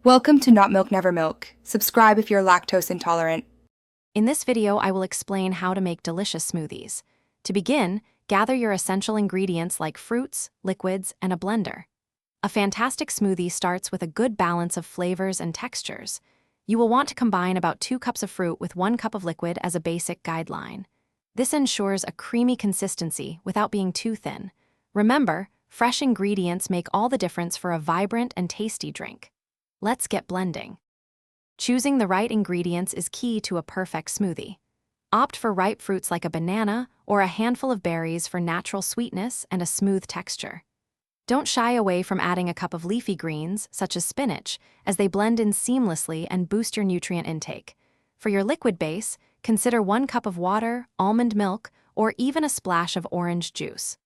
Welcome to Not Milk Never Milk. Subscribe if you're lactose intolerant. In this video, I will explain how to make delicious smoothies. To begin, gather your essential ingredients like fruits, liquids, and a blender. A fantastic smoothie starts with a good balance of flavors and textures. You will want to combine about 2 cups of fruit with 1 cup of liquid as a basic guideline. This ensures a creamy consistency without being too thin. Remember, fresh ingredients make all the difference for a vibrant and tasty drink. Let's get blending. Choosing the right ingredients is key to a perfect smoothie. Opt for ripe fruits like a banana or a handful of berries for natural sweetness and a smooth texture. Don't shy away from adding a cup of leafy greens, such as spinach, as they blend in seamlessly and boost your nutrient intake. For your liquid base, consider 1 cup of water, almond milk, or even a splash of orange juice.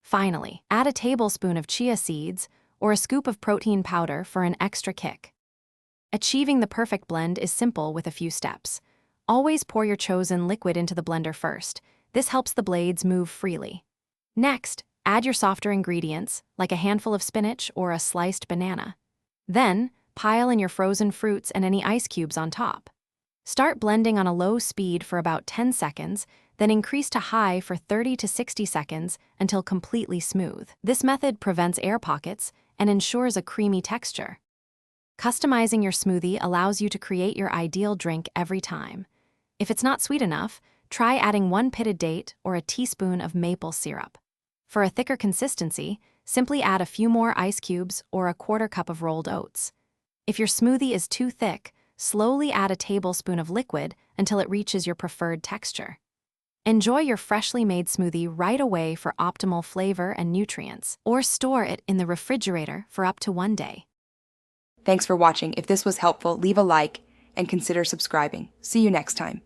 Finally, add a tablespoon of chia seeds or a scoop of protein powder for an extra kick. Achieving the perfect blend is simple with a few steps. Always pour your chosen liquid into the blender first. This helps the blades move freely. Next, add your softer ingredients, like a handful of spinach or a sliced banana. Then, pile in your frozen fruits and any ice cubes on top. Start blending on a low speed for about 10 seconds, then increase to high for 30 to 60 seconds until completely smooth. This method prevents air pockets and ensures a creamy texture. Customizing your smoothie allows you to create your ideal drink every time. If it's not sweet enough, try adding 1 pitted date or a teaspoon of maple syrup. For a thicker consistency, simply add a few more ice cubes or a 1/4 cup of rolled oats. If your smoothie is too thick, slowly add a tablespoon of liquid until it reaches your preferred texture. Enjoy your freshly made smoothie right away for optimal flavor and nutrients, or store it in the refrigerator for up to 1 day. Thanks for watching. If this was helpful, leave a like and consider subscribing. See you next time.